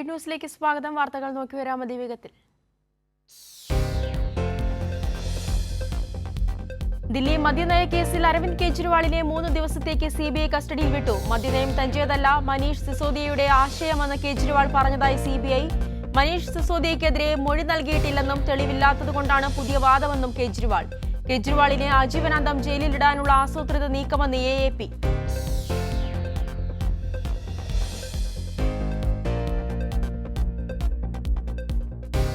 Lead ന്യൂസിലേക്ക് സ്വാഗതം. വാർത്തകൾ നോക്കി വരാം അതിവേഗത്തിൽ. ദില്ലി മദ്യനയ കേസിൽ അരവിന്ദ് കെജ്രിവാളിനെ 3 ദിവസത്തേക്ക് CBI കസ്റ്റഡിയിൽ വിട്ടു. മദ്യനയം തന്റേതല്ല, മനീഷ് സിസോദിയയുടെ ആശയമെന്ന് കെജ്രിവാൾ പറഞ്ഞതായി CBI. മനീഷ് സിസോദിയയ്ക്കെതിരെ മൊഴി നൽകിയിട്ടില്ലെന്നും തെളിവില്ലാത്തതുകൊണ്ടാണ് പുതിയ വാദമെന്നും കെജ്രിവാൾ. കെജ്രിവാളിനെ ആജീവനാന്തം ജയിലിലിടാനുള്ള ആസൂത്രിത നീക്കമെന്ന് AAP.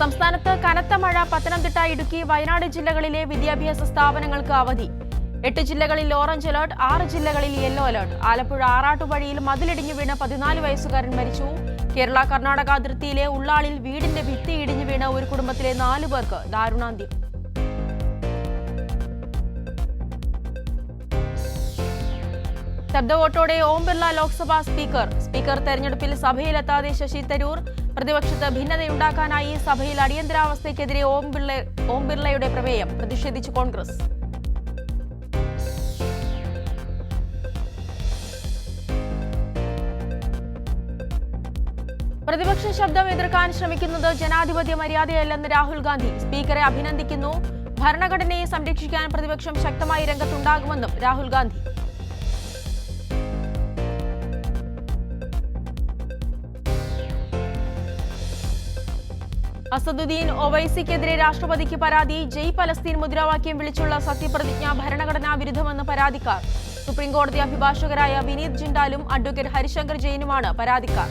സംസ്ഥാനത്ത് കനത്ത മഴ. പത്തനംതിട്ട, ഇടുക്കി, വയനാട് ജില്ലകളിലെ വിദ്യാഭ്യാസ സ്ഥാപനങ്ങൾക്ക് അവധി. 8 ജില്ലകളിൽ ഓറഞ്ച് അലർട്ട്, 6 ജില്ലകളിൽ യെല്ലോ അലർട്ട്. ആലപ്പുഴ ആറാട്ടുവഴിയിൽ മതിലിടിഞ്ഞു വീണ് 14 വയസ്സുകാരൻ മരിച്ചു. കേരള കർണാടക അതിർത്തിയിലെ ഉള്ളാളിൽ വീടിന്റെ ഭിത്തി ഇടിഞ്ഞു വീണ ഒരു കുടുംബത്തിലെ 4 പേർക്ക് ദാരുണാന്ത്യം. ശബ്ദവോട്ടോടെ ഓം ബിർള ലോക്സഭാ സ്പീക്കർ തെരഞ്ഞെടുപ്പിൽ സഭയിലെത്താതെ ശശി തരൂർ. പ്രതിപക്ഷത്ത് ഭിന്നതയുണ്ടാക്കാനായി സഭയിൽ അടിയന്തരാവസ്ഥയ്ക്കെതിരെ ഓം ബിർളയുടെ പ്രമേയം പ്രതിഷേധിച്ച് കോൺഗ്രസ്. പ്രതിപക്ഷ ശബ്ദം എതിർക്കാൻ ശ്രമിക്കുന്നത് ജനാധിപത്യ മര്യാദയല്ലെന്ന് രാഹുൽ ഗാന്ധി. സ്പീക്കറെ അഭിനന്ദിക്കുന്നു. ഭരണഘടനയെ സംരക്ഷിക്കാൻ പ്രതിപക്ഷം ശക്തമായി രംഗത്തുണ്ടാകുമെന്നും രാഹുൽ ഗാന്ധി. അസദുദ്ദീൻ ഒവൈസിക്കെതിരെ രാഷ്ട്രപതിക്ക് പരാതി. ജയ് പലസ്തീൻ മുദ്രാവാക്യം വിളിച്ചുള്ള സത്യപ്രതിജ്ഞ ഭരണഘടനാ വിരുദ്ധമെന്ന് പരാതിക്കാർ. സുപ്രീംകോടതി അഭിഭാഷകരായ വിനീത് ജിണ്ടാലും അഡ്വക്കേറ്റ് ഹരിശങ്കർ ജെയിനുമാണ് പരാതിക്കാർ.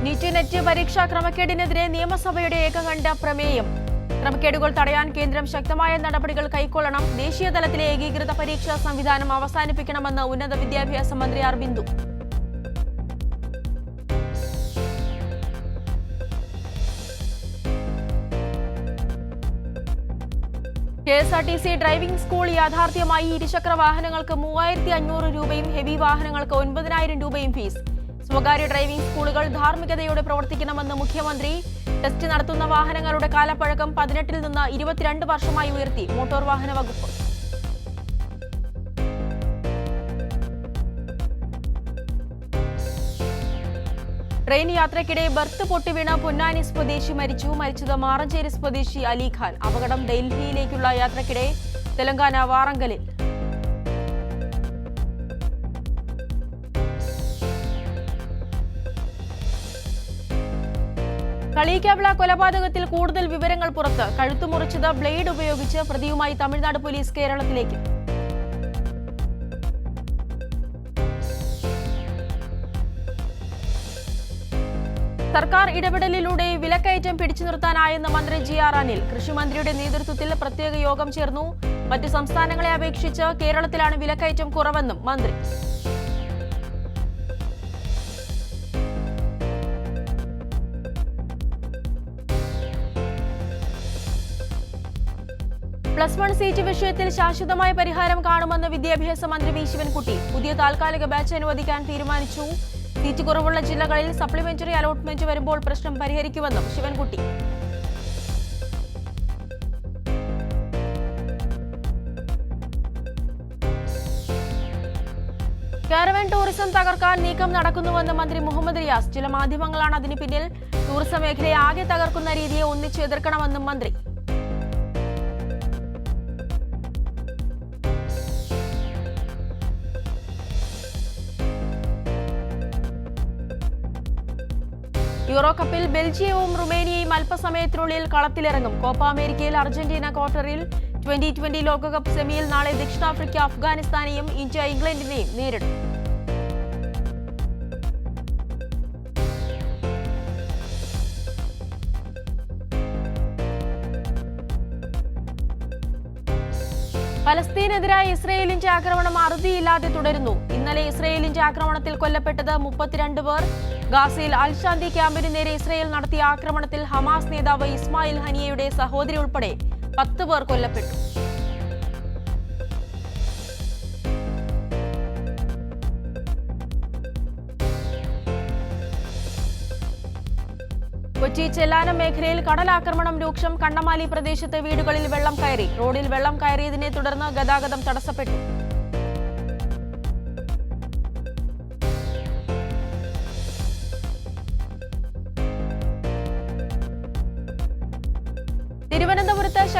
നീറ്റ് പരീക്ഷാ ക്രമക്കേടിനെതിരെ നിയമസഭയുടെ ഏകകണ്ഠ പ്രമേയം. ക്രമക്കേടുകൾ തടയാൻ കേന്ദ്രം ശക്തമായ നടപടികൾ കൈക്കൊള്ളണം. ദേശീയ തലത്തിലെ ഏകീകൃത പരീക്ഷാ സംവിധാനം അവസാനിപ്പിക്കണമെന്ന് ഉന്നത വിദ്യാഭ്യാസ മന്ത്രി R Bindu. KSRTC driving school യാഥാർത്ഥ്യമായി. ഇരുചക്ര വാഹനങ്ങൾക്ക് 3500 രൂപയും ഹെവി വാഹനങ്ങൾക്ക് 9000 രൂപയും ഫീസ്. സ്വകാര്യ ഡ്രൈവിംഗ് സ്കൂളുകൾ ധാർമ്മികതയോടെ പ്രവർത്തിക്കണമെന്ന് മുഖ്യമന്ത്രി. ടെസ്റ്റ് നടത്തുന്ന വാഹനങ്ങളുടെ കാലപ്പഴക്കം 18 നിന്ന് 22 വർഷമായി ഉയർത്തി മോട്ടോർ വാഹന വകുപ്പ്. ട്രെയിൻ യാത്രയ്ക്കിടെ ബർത്ത് പൊട്ടിവീണ പൊന്നാനി സ്വദേശി മരിച്ചു. മരിച്ചത് മാറഞ്ചേരി സ്വദേശി അലിഖാൻ. അപകടം ഡൽഹിയിലേക്കുള്ള യാത്രയ്ക്കിടെ തെലങ്കാന വാറങ്കലിൽ. കളിയിക്കാവിള കൊലപാതകത്തിൽ കൂടുതൽ വിവരങ്ങൾ പുറത്ത്. കഴുത്തുമുറിച്ചത് ബ്ലേഡ് ഉപയോഗിച്ച്. പ്രതിയുമായി തമിഴ്നാട് പോലീസ് കേരളത്തിലേക്ക്. സർക്കാർ ഇടപെടലിലൂടെ വിലക്കയറ്റം പിടിച്ചു നിർത്താനായെന്ന് മന്ത്രി GR അനിൽ. കൃഷിമന്ത്രിയുടെ നേതൃത്വത്തിൽ പ്രത്യേക യോഗം ചേർന്നു. മറ്റ് സംസ്ഥാനങ്ങളെ അപേക്ഷിച്ച് കേരളത്തിലാണ് വിലക്കയറ്റം കുറവെന്നും മന്ത്രി. +1 സീറ്റ് വിഷയത്തിൽ ശാശ്വതമായ പരിഹാരം കാണുമെന്ന് വിദ്യാഭ്യാസ മന്ത്രി വി ശിവൻകുട്ടി. പുതിയ താൽക്കാലിക ബാച്ച് അനുവദിക്കാൻ തീരുമാനിച്ചു. സീറ്റ് കുറവുള്ള ജില്ലകളിൽ സപ്ലിമെന്ററി അലോട്ട്മെന്റ് വരുമ്പോൾ പ്രശ്നം പരിഹരിക്കുമെന്നും ശിവൻകുട്ടി. കാരവൻ ടൂറിസം തകർക്കാൻ നീക്കം നടക്കുന്നുവെന്ന് മന്ത്രി മുഹമ്മദ് റിയാസ്. ചില മാധ്യമങ്ങളാണ് അതിന് പിന്നിൽ. ടൂറിസം മേഖലയെ ആകെ തകർക്കുന്ന രീതിയെ ഒന്നിച്ച് എതിർക്കണമെന്നും മന്ത്രി. യൂറോ കപ്പിൽ ബെൽജിയവും റുമേനിയയും അല്പസമയത്തിനുള്ളിൽ കളത്തിലിറങ്ങും. കോപ്പ അമേരിക്കയിൽ അർജന്റീന ക്വാർട്ടറിൽ. 2020 ലോകകപ്പ് സെമിയിൽ നാളെ ദക്ഷിണാഫ്രിക്ക അഫ്ഗാനിസ്ഥാനെയും ഇന്ത്യ ഇംഗ്ലണ്ടിനെയും നേരിടും. പലസ്തീനെതിരായ ഇസ്രയേലിന്റെ ആക്രമണം അറുതിയില്ലാതെ തുടരുന്നു. ഇന്നലെ ഇസ്രയേലിന്റെ ആക്രമണത്തിൽ കൊല്ലപ്പെട്ടത് 32 പേർ. ഗാസയിൽ അൽ-ഷാന്തി ക്യാമ്പിന് നേരെ ഇസ്രയേൽ നടത്തിയ ആക്രമണത്തിൽ ഹമാസ് നേതാവ് ഇസ്മായിൽ ഹനിയയുടെ സഹോദരി ഉൾപ്പെടെ 10 പേർ കൊല്ലപ്പെട്ടു. കൊച്ചി ചെല്ലാനം മേഖലയിൽ കടലാക്രമണം രൂക്ഷം. കണ്ണമാലി പ്രദേശത്തെ വീടുകളിൽ വെള്ളം കയറി. റോഡിൽ വെള്ളം കയറിയതിനെ തുടർന്ന് ഗതാഗതം തടസ്സപ്പെട്ടു.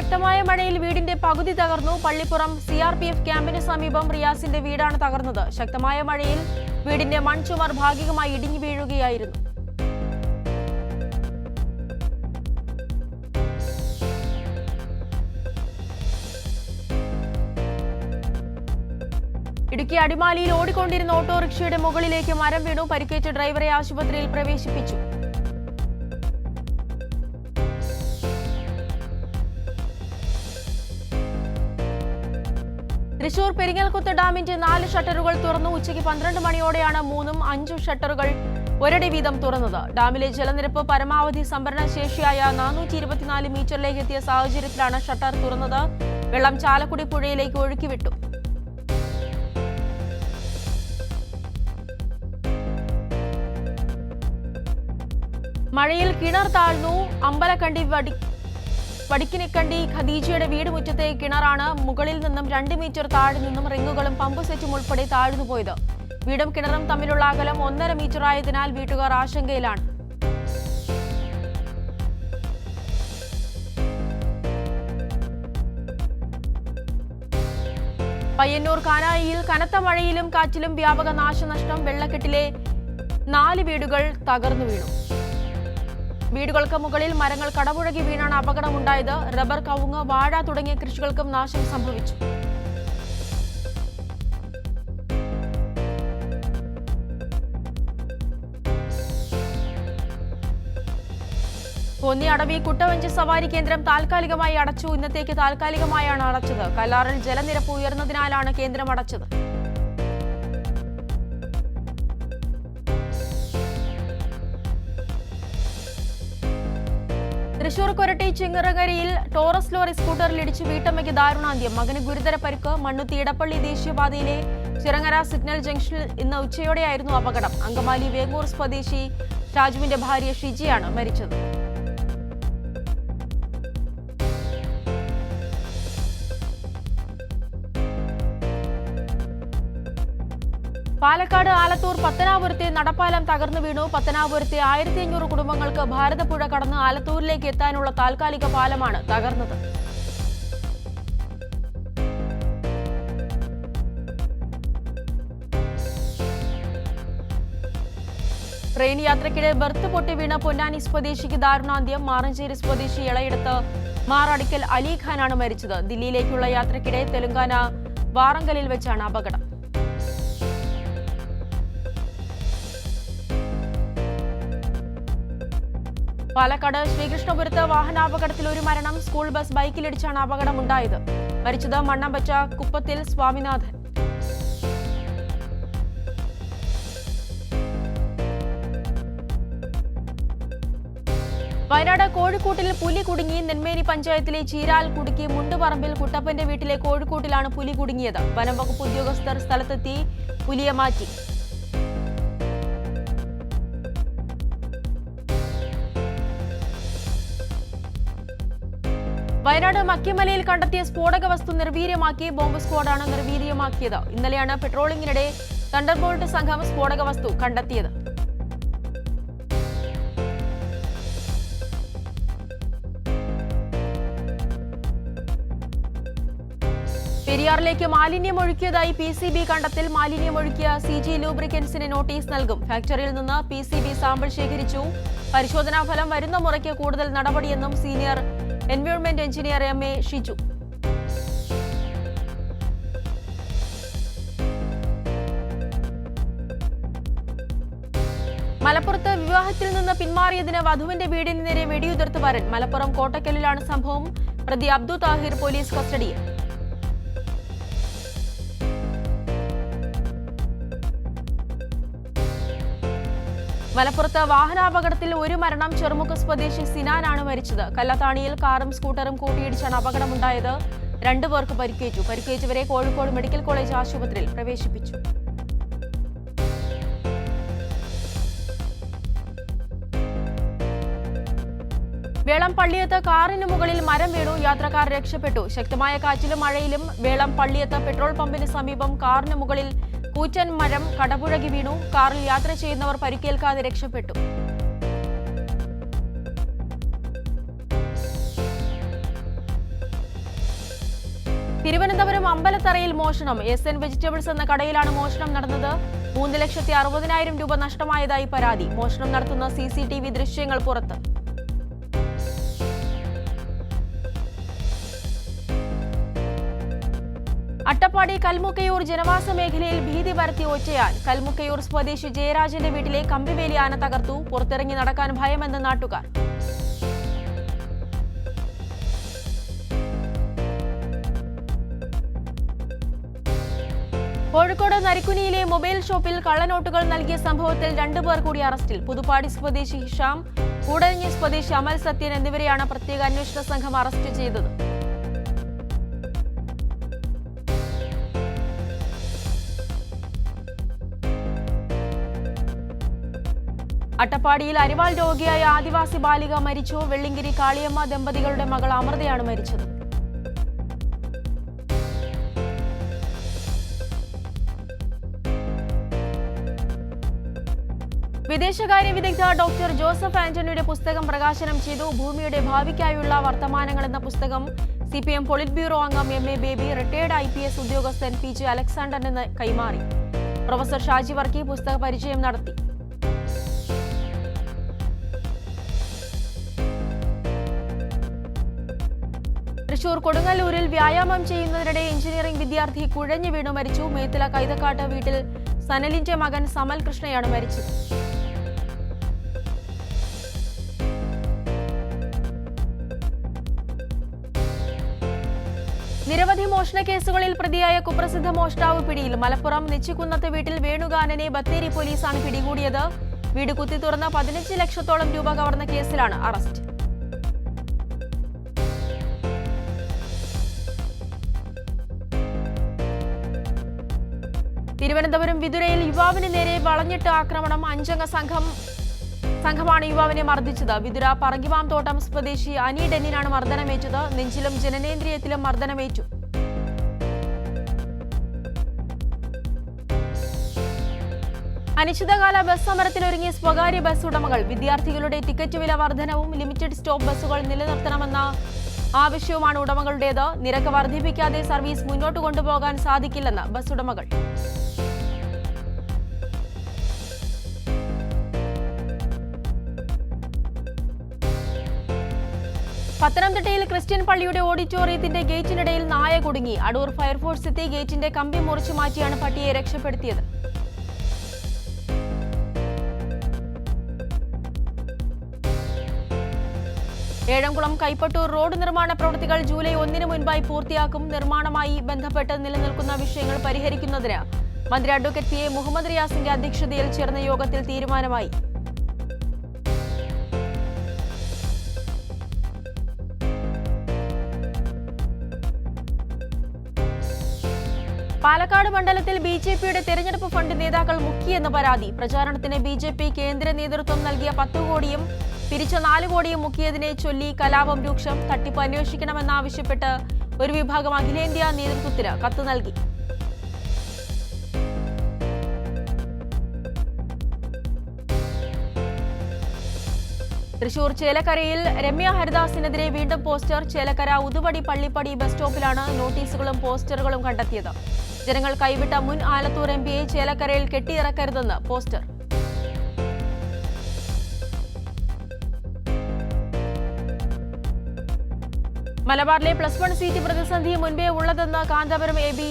ശക്തമായ മഴയിൽ വീടിന്റെ പകുതി തകർന്നു. പള്ളിപ്പുറം CRPF ക്യാമ്പിന് സമീപം റിയാസിന്റെ വീടാണ് തകർന്നത്. ശക്തമായ മഴയിൽ വീടിന്റെ മൺചുമർ ഭാഗികമായി ഇടിഞ്ഞു വീഴുകയായിരുന്നു. ഇടുക്കി അടിമാലിയിൽ ഓടിക്കൊണ്ടിരുന്ന ഓട്ടോറിക്ഷയുടെ മുകളിലേക്ക് മരം വീണു. പരിക്കേറ്റ ഡ്രൈവറെ ആശുപത്രിയിൽ പ്രവേശിപ്പിച്ചു. തൃശൂർ പെരിങ്ങൽകുത്ത് ഡാമിന്റെ 4 ഷട്ടറുകൾ തുറന്നു. ഉച്ചയ്ക്ക് 12 മണിയോടെയാണ് 3ഉം 5ഉം ഷട്ടറുകൾ ഒരടി വീതം തുറന്നത്. ഡാമിലെ ജലനിരപ്പ് പരമാവധി സംഭരണ ശേഷിയായ 424 മീറ്ററിലേക്ക് എത്തിയ സാഹചര്യത്തിലാണ് ഷട്ടർ തുറന്നത്. വെള്ളം ചാലക്കുടി പുഴയിലേക്ക് ഒഴുക്കിവിട്ടു. മഴയിൽ കിണർ താഴ്ന്നു. അമ്പലക്കണ്ടി വടിക്കിനിക്കണ്ടി ഖദീജയുടെ വീട് മുറ്റത്തെ കിണറാണ്. മുകളിൽ നിന്നും 2 മീറ്റർ താഴെ നിന്നും റിങ്ങുകളും പമ്പ് സെറ്റും ഉൾപ്പെടെ താഴ്ന്നുപോയത്. വീടും കിണറും തമ്മിലുള്ള അകലം 1.5 മീറ്റർ ആയതിനാൽ വീട്ടുകാർ ആശങ്കയിലാണ്. പയ്യന്നൂർ കാനായിയിൽ കനത്ത മഴയിലും കാറ്റിലും വ്യാപക നാശനഷ്ടം. വെള്ളക്കെട്ടിലെ 4 വീടുകൾ തകർന്നു വീണു. വീടുകൾക്ക് മുകളിൽ മരങ്ങൾ കടപുഴകി വീണാണ് അപകടമുണ്ടായത്. റബ്ബർ, കവുങ്ങ്, വാഴ തുടങ്ങിയ കൃഷികൾക്കും നാശം സംഭവിച്ചു. കോന്നി അടവി കുട്ടവഞ്ചി സവാരി കേന്ദ്രം താൽക്കാലികമായി അടച്ചു. ഇന്നത്തേക്ക് താൽക്കാലികമായാണ് അടച്ചത്. കല്ലാറിൽ ജലനിരപ്പ് ഉയർന്നതിനാലാണ് കേന്ദ്രം അടച്ചത്. തൃശൂർ കൊരട്ടി ചിങ്ങറങ്ങരയിൽ ടോറസ് ലോറി സ്കൂട്ടറിൽ ഇടിച്ച് വീട്ടമ്മയ്ക്ക് ദാരുണാന്ത്യം. മകന് ഗുരുതര പരിക്ക്. മണ്ണുത്തി ഇടപ്പള്ളി ദേശീയപാതയിലെ ചിറങ്ങര സിഗ്നൽ ജംഗ്ഷനിൽ ഇന്ന് ഉച്ചയോടെയായിരുന്നു അപകടം. അങ്കമാലി വേങ്ങൂർ സ്വദേശി ഷാജുവിന്റെ ഭാര്യ ഷിജിയാണ് മരിച്ചത്. പാലക്കാട് ആലത്തൂർ പത്തനാപുരത്തെ നടപ്പാലം തകർന്നു വീണു. പത്തനാപുരത്തെ 1500 കുടുംബങ്ങൾക്ക് ഭാരതപ്പുഴ കടന്ന് ആലത്തൂരിലേക്ക് എത്താനുള്ള താൽക്കാലിക പാലമാണ് തകർന്നത്. ട്രെയിൻ യാത്രയ്ക്കിടെ ബർത്ത് പൊട്ടി വീണ പൊന്നാനി സ്വദേശിക്ക് ദാരുണാന്ത്യം. മാറഞ്ചേരി സ്വദേശി ഇളയിടത്ത് മാറടിക്കൽ അലിഖാനാണ് മരിച്ചത്. ദില്ലിയിലേക്കുള്ള യാത്രയ്ക്കിടെ തെലങ്കാന വാറങ്കലിൽ വെച്ചാണ് അപകടം. പാലക്കാട് ശ്രീകൃഷ്ണപുരത്ത് വാഹനാപകടത്തിൽ 1 മരണം. സ്കൂൾ ബസ് ബൈക്കിലിടിച്ചാണ് അപകടമുണ്ടായത്. മരിച്ചത് മണ്ണമ്പറ്റ കുപ്പത്തിൽ സ്വാമിനാഥൻ. വയനാട് കോഴിക്കോട്ടിൽ പുലി കുടുങ്ങി. നെന്മേനി പഞ്ചായത്തിലെ ചീരാൽ കുടുക്കി മുണ്ടുപറമ്പിൽ കുട്ടപ്പന്റെ വീട്ടിലെ കോഴിക്കോട്ടിലാണ് പുലി കുടുങ്ങിയത്. വനം വകുപ്പ് ഉദ്യോഗസ്ഥർ സ്ഥലത്തെത്തി പുലിയെ മാറ്റി. വയനാട് മക്കിമലയിൽ കണ്ടെത്തിയ സ്ഫോടക വസ്തു നിർവീര്യമാക്കി. ബോംബ് സ്ക്വാഡാണ് നിർവീര്യമാക്കിയത്. ഇന്നലെയാണ് പെട്രോളിംഗിനിടെ തണ്ടർബോൾട്ട് സംഘം സ്ഫോടക വസ്തു കണ്ടെത്തിയത്. പെരിയാറിലേക്ക് മാലിന്യമൊഴുക്കിയതായി PCB കണ്ടെത്തൽ. മാലിന്യമൊഴുക്കിയ CG ലൂബ്രിക്കൻസിന് നോട്ടീസ് നൽകും. ഫാക്ടറിയിൽ നിന്ന് PCB സാമ്പിൾ ശേഖരിച്ചു. പരിശോധനാ ഫലം വരുന്ന മുറയ്ക്ക് കൂടുതൽ നടപടിയെന്നും senior environment engineer MA Shiju. മലപ്പുറത്ത് വിവാഹത്തിൽ നിന്ന് പിന്മാറിയതിന് വധുവിന്റെ വീടിന് നേരെ വെടിയുതിർത്ത് വരൻ. മലപ്പുറം കോട്ടക്കലിലാണ് സംഭവം. പ്രതി അബ്ദു താഹിർ പോലീസ് കസ്റ്റഡിയിൽ. മലപ്പുറത്ത് വാഹനാപകടത്തിൽ 1 മരണം. ചെറുമുക്ക് സ്വദേശി സിനാനാണ് മരിച്ചത്. കല്ലത്താണിയിൽ കാറും സ്കൂട്ടറും കൂട്ടിയിടിച്ചാണ് അപകടമുണ്ടായത്. 2 പേർക്ക് പരിക്കേറ്റു. പരിക്കേറ്റവരെ കോഴിക്കോട് മെഡിക്കൽ കോളേജ് ആശുപത്രിയിൽ പ്രവേശിപ്പിച്ചു. വേളം പള്ളിയത്ത് കാറിന് മുകളിൽ മരം വീണു. യാത്രക്കാർ രക്ഷപ്പെട്ടു. ശക്തമായ കാറ്റിലും മഴയിലും വേളം പള്ളിയത്ത് പെട്രോൾ പമ്പിന് സമീപം കാറിന് മുകളിൽ കൂറ്റൻ മരം കടപുഴകി വീണു. കാറിൽ യാത്ര ചെയ്യുന്നവർ പരിക്കേൽക്കാതെ രക്ഷപ്പെട്ടു. തിരുവനന്തപുരം അമ്പലത്തറയിൽ മോഷണം. SN വെജിറ്റബിൾസ് എന്ന കടയിലാണ് മോഷണം നടന്നത്. 3,60,000 രൂപ നഷ്ടമായതായി പരാതി. മോഷണം നടത്തുന്ന CCTV ദൃശ്യങ്ങൾ പുറത്ത്. അട്ടപ്പാടി കൽമുക്കയൂർ ജനവാസ മേഖലയിൽ ഭീതി പരത്തി ഒറ്റയാൻ. കൽമുക്കയൂർ സ്വദേശി ജയരാജന്റെ വീട്ടിലെ കമ്പിവേലി ആന തകർത്തു. പുറത്തിറങ്ങി നടക്കാൻ ഭയമെന്ന് നാട്ടുകാർ. കോഴിക്കോട് നരിക്കുനിയിലെ മൊബൈൽ ഷോപ്പിൽ കള്ളനോട്ടുകൾ നൽകിയ സംഭവത്തിൽ 2 പേർ കൂടി അറസ്റ്റിൽ. പുതുപ്പാടി സ്വദേശി ഹിഷാം, കൂടരഞ്ഞി സ്വദേശി അമൽ സത്യൻ എന്നിവരെയാണ് പ്രത്യേക അന്വേഷണ സംഘം അറസ്റ്റ് ചെയ്തത്. അട്ടപ്പാടിയിൽ അരിവാൾ രോഗിയായ ആദിവാസി ബാലിക മരിച്ചു. വെള്ളിങ്കിരി കാളിയമ്മ ദമ്പതികളുടെ മകൾ അമൃതയാണ് മരിച്ചത്. വിദേശകാര്യ വിദഗ്ധ ഡോക്ടർ ജോസഫ് ആന്റണിയുടെ പുസ്തകം പ്രകാശനം ചെയ്തു. ഭൂമിയുടെ ഭാവിക്കായുള്ള വർത്തമാനങ്ങൾ എന്ന പുസ്തകം CPM പൊളിറ്റ് ബ്യൂറോ അംഗം MA ബേബി റിട്ടയർഡ് IPS ഉദ്യോഗസ്ഥൻ PG അലക്സാണ്ടറിന് കൈമാറി. പ്രൊഫസർ ഷാജി വർക്കി പുസ്തക പരിചയം നടത്തി. തൃശൂർ കൊടുങ്ങല്ലൂരിൽ വ്യായാമം ചെയ്യുന്നതിനിടെ എഞ്ചിനീയറിംഗ് വിദ്യാർത്ഥി കുഴഞ്ഞു വീണു മരിച്ചു. മേത്തല കൈതക്കാട്ട് വീട്ടിൽ സനലിന്റെ മകൻ സമൽ കൃഷ്ണയാണ് മരിച്ചത്. നിരവധി മോഷണ കേസുകളിൽ പ്രതിയായ കുപ്രസിദ്ധ മോഷ്ടാവ് പിടിയിൽ. മലപ്പുറം നെച്ചിക്കുന്നത്ത് വീട്ടിൽ വേണുഗാനനെ ബത്തേരി പോലീസാണ് പിടികൂടിയത്. വീട് കുത്തി തുറന്ന് 15 ലക്ഷത്തോളം രൂപ കവർന്ന കേസിലാണ് അറസ്റ്റ്. തിരുവനന്തപുരം വിതുരയിൽ യുവാവിന് നേരെ വളഞ്ഞിട്ട് ആക്രമണം. 5 അംഗ സംഘമാണ് യുവാവിനെ മർദ്ദിച്ചത്. വിതുര പറങ്കിവാം തോട്ടം സ്വദേശി അനി ഡെന്നിനാണ് മർദ്ദനമേറ്റത്. നെഞ്ചിലും ജനനേന്ദ്രിയത്തിലും മർദ്ദനമേറ്റു. അനിശ്ചിതകാല ബസ് സമരത്തിനൊരുങ്ങിയ സ്വകാര്യ ബസ് ഉടമകൾ. വിദ്യാർത്ഥികളുടെ ടിക്കറ്റ് വില വർധനവും ലിമിറ്റഡ് സ്റ്റോപ്പ് ബസ്സുകൾ നിലനിർത്തണമെന്ന ആവശ്യവുമാണ് ഉടമകളുടേത്. നിരക്ക് വർദ്ധിപ്പിക്കാതെ സർവീസ് മുന്നോട്ട് കൊണ്ടുപോകാൻ സാധിക്കില്ലെന്ന് ബസ് ഉടമകൾ. പത്തനംതിട്ടയിൽ ക്രിസ്ത്യൻ പള്ളിയുടെ ഓഡിറ്റോറിയത്തിന്റെ ഗേറ്റിനിടയിൽ നായ കുടുങ്ങി. അടൂർ ഫയർഫോഴ്സ് എത്തി ഗേറ്റിന്റെ കമ്പി മുറിച്ചു മാറ്റിയാണ് പട്ടിയെ രക്ഷപ്പെടുത്തിയത്. ഏഴംകുളം കൈപ്പട്ടൂർ റോഡ് നിർമ്മാണ പ്രവൃത്തികൾ ജൂലൈ 1 മുൻപായി പൂർത്തിയാക്കും. നിർമ്മാണവുമായി ബന്ധപ്പെട്ട് നിലനിൽക്കുന്ന വിഷയങ്ങൾ പരിഹരിക്കുന്നതിന് മന്ത്രി അഡ്വക്കേറ്റ് PA മുഹമ്മദ് റിയാസിന്റെ അധ്യക്ഷതയിൽ ചേർന്ന യോഗത്തിൽ തീരുമാനമായി. പാലക്കാട് മണ്ഡലത്തിൽ BJPയുടെ തെരഞ്ഞെടുപ്പ് ഫണ്ട് നേതാക്കൾ മുക്കിയെന്ന് പരാതി. പ്രചാരണത്തിന് BJP കേന്ദ്ര നേതൃത്വം നൽകിയ 10 കോടിയും പിരിച്ച 4 കോടിയും മുക്കിയതിനെ ചൊല്ലി കലാപം രൂക്ഷം. തട്ടിപ്പ് അന്വേഷിക്കണമെന്നാവശ്യപ്പെട്ട് ഒരു വിഭാഗം അഖിലേന്ത്യാ നേതൃത്വത്തിന് കത്ത് നൽകി. തൃശൂർ ചേലക്കരയിൽ രമ്യ ഹരിദാസിനെതിരെ വീണ്ടും പോസ്റ്റർ. ചേലക്കര ഉതുവടി പള്ളിപ്പടി ബസ് സ്റ്റോപ്പിലാണ് നോട്ടീസുകളും പോസ്റ്ററുകളും കണ്ടെത്തിയത്. ജനങ്ങൾ കൈവിട്ട മുൻ ആലത്തൂർ MPയെ ചേലക്കരയിൽ കെട്ടിയിറക്കരുതെന്ന് പോസ്റ്റർ. മലബാറിലെ +1 സീറ്റ് പ്രതിസന്ധി മുൻപേ ഉള്ളതെന്ന് കാന്തപുരം AB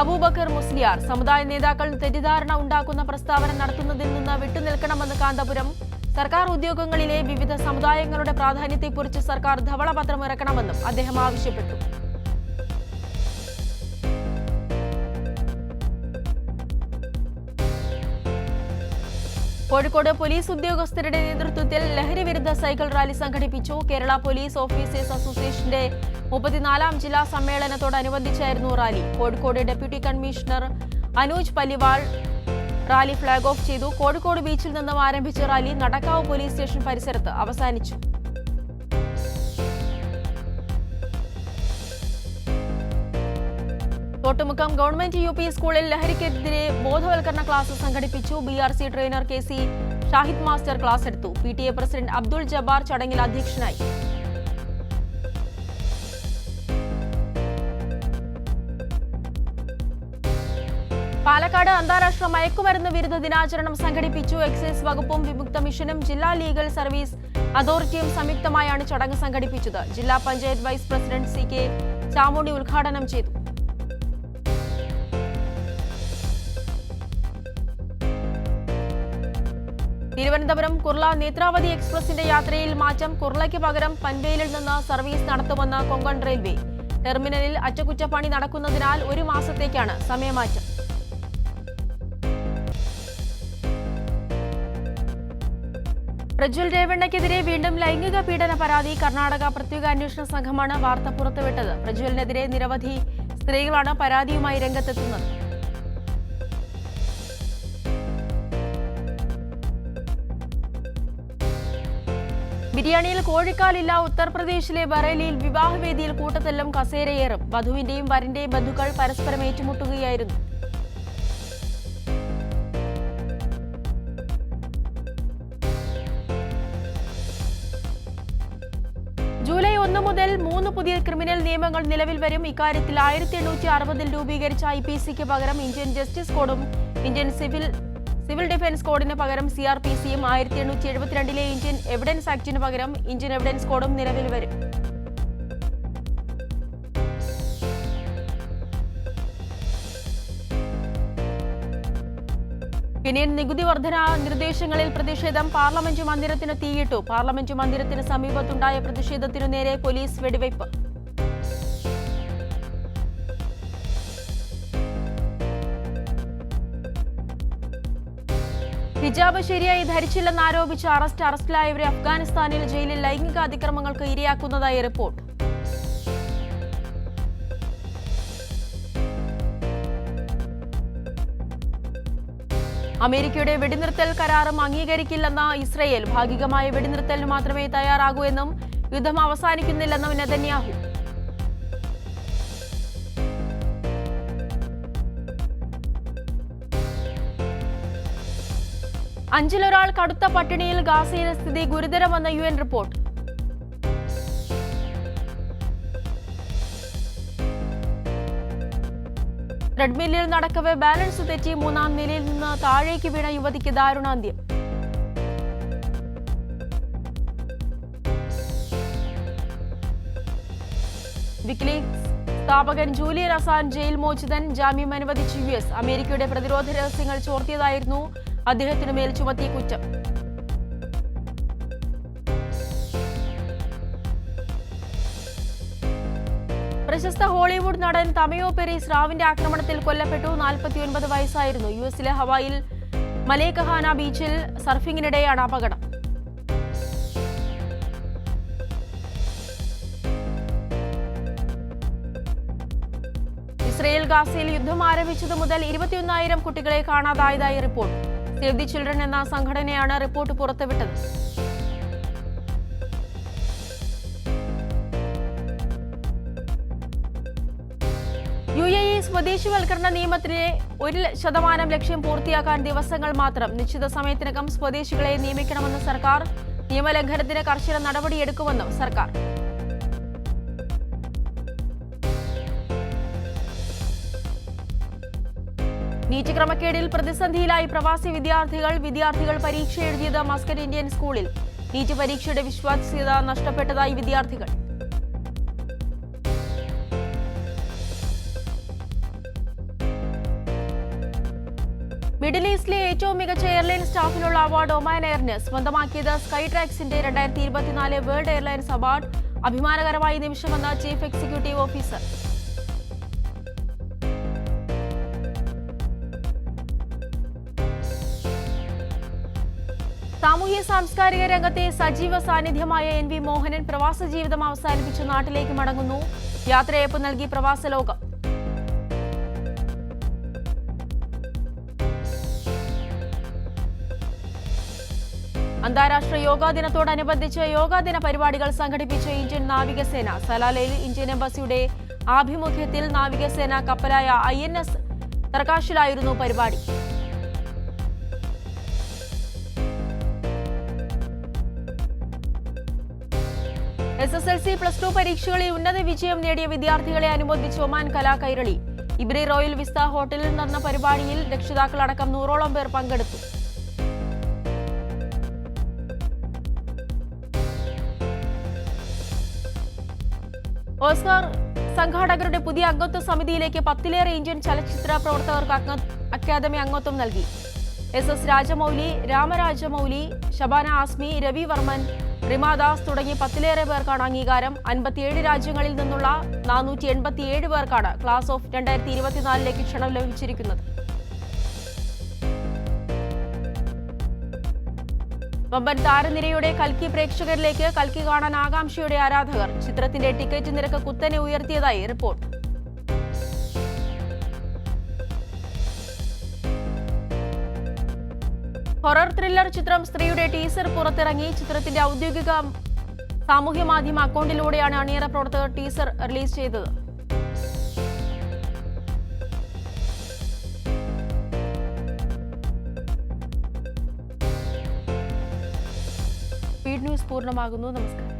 അബൂബക്കർ മുസ്ലിയാർ. സമുദായ നേതാക്കൾ തെറ്റിദ്ധാരണ ഉണ്ടാക്കുന്ന പ്രസ്താവന നടത്തുന്നതിൽ നിന്ന് വിട്ടുനിൽക്കണമെന്ന് കാന്തപുരം. സർക്കാർ ഉദ്യോഗങ്ങളിലെ വിവിധ സമുദായങ്ങളുടെ പ്രാധാന്യത്തെക്കുറിച്ച് സർക്കാർ ധവളപത്രം ഇറക്കണമെന്നും അദ്ദേഹം ആവശ്യപ്പെട്ടു. കോഴിക്കോട് പോലീസ് ഉദ്യോഗസ്ഥരുടെ നേതൃത്വത്തിൽ ലഹരിവിരുദ്ധ സൈക്കിൾ റാലി സംഘടിപ്പിച്ചു. കേരള പോലീസ് ഓഫീസേഴ്സ് അസോസിയേഷന്റെ 34ാം ജില്ലാ സമ്മേളനത്തോടനുബന്ധിച്ചായിരുന്നു rally. Kozhikode deputy commissioner Anuj Palliwal rally flag off ചെയ്തു. കോഴിക്കോട് ബീച്ചിൽ നിന്നും ആരംഭിച്ച റാലി നടക്കാവ് പോലീസ് സ്റ്റേഷൻ പരിസരത്ത് അവസാനിച്ചു. തോട്ടുമുക്കം ഗവൺമെന്റ് UP സ്കൂളിൽ ലഹരിക്കെതിരെ ബോധവൽക്കരണ ക്ലാസ് സംഘടിപ്പിച്ചു. BRC trainer KC Shahid master class എടുത്തു. PTA പ്രസിഡന്റ് അബ്ദുൾ ജബ്ബാർ ചടങ്ങിൽ അധ്യക്ഷനായി. പാലക്കാട് അന്താരാഷ്ട്ര മയക്കുമരുന്ന് വിരുദ്ധ ദിനാചരണം സംഘടിപ്പിച്ചു. എക്സൈസ് വകുപ്പും വിമുക്ത മിഷനും ജില്ലാ ലീഗൽ സർവീസ് അതോറിറ്റിയും സംയുക്തമായാണ് ചടങ്ങ് സംഘടിപ്പിച്ചത്. ജില്ലാ panchayat vice president CK Chamunni ഉദ്ഘാടനം ചെയ്തു. തിരുവനന്തപുരം കുർള നേത്രാവതി എക്സ്പ്രസിന്റെ യാത്രയിൽ മാറ്റം. കുർളയ്ക്ക് പകരം പൻവേലിൽ നിന്ന് സർവീസ് നടത്തുമെന്ന് കൊങ്കൺ റെയിൽവേ. ടെർമിനലിൽ അറ്റകുറ്റപ്പണി നടക്കുന്നതിനാൽ 1 മാസത്തേക്കാണ് സമയമാറ്റം. പ്രജ്വൽ രേവണ്ണയ്ക്കെതിരെ വീണ്ടും ലൈംഗിക പീഡന പരാതി. കർണാടക പ്രത്യേക അന്വേഷണ സംഘമാണ് വാർത്ത പുറത്തുവിട്ടത്. പ്രജ്വലിനെതിരെ നിരവധി സ്ത്രീകളാണ് പരാതിയുമായി രംഗത്തെത്തുന്നത്. ബിരിയാണിയിൽ കോഴിക്കാലില്ല. ഉത്തർപ്രദേശിലെ ബറേലിയിൽ വിവാഹവേദിയിൽ കൂട്ടത്തല്ലും കസേരയേറും. വധുവിന്റെയും വരന്റെയും ബന്ധുക്കൾ പരസ്പരം ഏറ്റുമുട്ടുകയായിരുന്നു. ജൂലൈ 1 മുതൽ 3 പുതിയ ക്രിമിനൽ നിയമങ്ങൾ നിലവിൽ വരും. ഇക്കാര്യത്തിൽ 1860 രൂപീകരിച്ച IPCക്ക് പകരം ഇന്ത്യൻ ജസ്റ്റിസ് കോഡും ഇന്ത്യൻ സിവിൽ ഡിഫൻസ് കോഡിന് പകരം CRPCയും 1872 ഇന്ത്യൻ എവിഡൻസ് ആക്ടിന് പകരം ഇന്ത്യൻ എവിഡൻസ് കോഡും നിലവിൽ വരും. കെനിയൻ നികുതി വർധന നിർദ്ദേശങ്ങളിൽ പ്രതിഷേധം. പാർലമെന്റ് മന്ദിരത്തിന് തീയിട്ടു. പാർലമെന്റ് മന്ദിരത്തിന് സമീപത്തുണ്ടായ പ്രതിഷേധത്തിനു നേരെ പോലീസ് വെടിവയ്പ്. ഹിജാബ് ശരിയായി ധരിച്ചില്ലെന്നാരോപിച്ച് അറസ്റ്റിലായവരെ അഫ്ഗാനിസ്ഥാനിൽ ജയിലിൽ ലൈംഗിക അതിക്രമങ്ങൾക്ക് ഇരയാക്കുന്നതായി റിപ്പോർട്ട്. അമേരിക്കയുടെ വെടിനിർത്തൽ കരാറും അംഗീകരിക്കില്ലെന്ന ഇസ്രയേൽ. ഭാഗികമായ വെടിനിർത്തലിന് മാത്രമേ തയ്യാറാകൂ എന്നും യുദ്ധം അവസാനിക്കുന്നില്ലെന്നും നെതന്യാഹു. അഞ്ചിലൊരാൾ കടുത്ത പട്ടിണിയിൽ. ഗാസയിലെ സ്ഥിതി ഗുരുതരമെന്ന UN റിപ്പോർട്ട്. ട്രെഡ്മില്ലിൽ നടക്കവെ ബാലൻസ് തെറ്റി 3ാം നിലയിൽ നിന്ന് താഴേക്ക് വീണ യുവതിക്ക് ദാരുണാന്ത്യം. വിക്കിലീക്സ് സ്ഥാപകൻ ജൂലിയൻ അസാഞ്ച് ജയിൽ മോചിതൻ. ജാമ്യം അനുവദിച്ച് US. അമേരിക്കയുടെ പ്രതിരോധ രഹസ്യങ്ങൾ ചോർത്തിയതായിരുന്നു അദ്ദേഹത്തിനു മേൽ ചുമത്തിയ കുറ്റം. പ്രശസ്ത ഹോളിവുഡ് നടൻ തമയോ പെരീസ് റാവിന്റെ ആക്രമണത്തിൽ കൊല്ലപ്പെട്ടു. 49 വയസ്സായിരുന്നു. US-ലെ ഹവായിൽ മലേകഹാന ബീച്ചിൽ സർഫിംഗിനിടെയാണ് അപകടം. ഇസ്രയേൽ ഗാസയിൽ യുദ്ധം ആരംഭിച്ചതു മുതൽ 21,000 കുട്ടികളെ കാണാതായതായി റിപ്പോർട്ട്. സേവ് ദി ചിൽഡ്രൻ എന്ന സംഘടനയാണ് റിപ്പോർട്ട് പുറത്തുവിട്ടത്. UAE സ്വദേശിവൽക്കരണ നിയമത്തിലെ 1% ലക്ഷ്യം പൂർത്തിയാക്കാൻ ദിവസങ്ങൾ മാത്രം. നിശ്ചിത സമയത്തിനകം സ്വദേശികളെ നിയമിക്കണമെന്ന് സർക്കാർ. നിയമലംഘനത്തിന് കർശന നടപടിയെടുക്കുമെന്നും സർക്കാർ. നീറ്റ് ക്രമക്കേടിൽ പ്രതിസന്ധിയിലായി പ്രവാസി വിദ്യാർത്ഥികൾ പരീക്ഷ എഴുതിയത് മസ്കറ്റ് ഇന്ത്യൻ സ്കൂളിൽ. നീറ്റ് പരീക്ഷയുടെ വിശ്വാസ്യത നഷ്ടപ്പെട്ടതായി വിദ്യാർത്ഥികൾ. മിഡിൽ ഈസ്റ്റിലെ ഏറ്റവും മികച്ച എയർലൈൻ സ്റ്റാഫിനുള്ള അവാർഡ് ഒമാൻ എയറിന് സ്വന്തമാക്കിയത് സ്കൈ ട്രാക്സിന്റെ 2024 വേൾഡ് എയർലൈൻസ് അവാർഡ്. അഭിമാനകരമായ നിമിഷമെന്ന് ചീഫ് എക്സിക്യൂട്ടീവ് ഓഫീസർ. സാമൂഹ്യ സാംസ്കാരിക രംഗത്തെ സജീവ സാന്നിധ്യമായ NV മോഹനൻ പ്രവാസ ജീവിതം അവസാനിപ്പിച്ച് നാട്ടിലേക്ക് മടങ്ങുന്നു. യാത്രയയപ്പ് നൽകി പ്രവാസ ലോകം. അന്താരാഷ്ട്ര യോഗാ ദിനത്തോടനുബന്ധിച്ച് യോഗാദിന പരിപാടികൾ സംഘടിപ്പിച്ച ഇന്ത്യൻ നാവികസേന. സലാലയിൽ ഇന്ത്യൻ എംബസിയുടെ ആഭിമുഖ്യത്തിൽ നാവികസേന കപ്പലായ INS തർക്കാഷിലായിരുന്നു പരിപാടി. SSLC+2 പരീക്ഷകളിൽ ഉന്നത വിജയം നേടിയ വിദ്യാർത്ഥികളെ അനുമോദിച്ച് ഒമാൻ കലാ കൈരളി. ഇബ്രി റോയൽ വിസ്ത ഹോട്ടലിൽ നടന്ന പരിപാടിയിൽ രക്ഷിതാക്കളടക്കം 100ഓളം പേർ പങ്കെടുത്തു. ഓസ്കാർ സംഘാടകരുടെ പുതിയ അംഗത്വ സമിതിയിലേക്ക് 10ലേറെ ഇന്ത്യൻ ചലച്ചിത്ര പ്രവർത്തകർക്ക് അക്കാദമി അംഗത്വം നൽകി. SS രാജമൗലി, രാമരാജമൗലി, ശബാന ആസ്മി, രവി വർമ്മൻ, റിമാദാസ് തുടങ്ങി 10ലേറെ പേർക്കാണ് അംഗീകാരം. 57 രാജ്യങ്ങളിൽ നിന്നുള്ള 487 പേർക്കാണ് ക്ലാസ് ഓഫ് 2024ലേക്ക് ക്ഷണം ലഭിച്ചിരിക്കുന്നത്. വമ്പൻ താരനിരയുടെ കൽക്കി പ്രേക്ഷകരിലേക്ക്. കൽക്കി കാണാൻ ആകാംക്ഷയുടെ ആരാധകർ. ചിത്രത്തിന്റെ ടിക്കറ്റ് നിരക്ക് കുത്തനെ ഉയർത്തിയതായി റിപ്പോർട്ട്. ഹൊറർ ത്രില്ലർ ചിത്രം സ്ത്രീയുടെ ടീസർ പുറത്തിറങ്ങി. ചിത്രത്തിന്റെ ഔദ്യോഗിക സാമൂഹ്യ മാധ്യമ അക്കൗണ്ടിലൂടെയാണ് അണിയറ പ്രവർത്തകർ ടീസർ റിലീസ് ചെയ്തത്. സ്പീഡ് ന്യൂസ് പൂർണ്ണമാകുന്നു. നമസ്കാരം.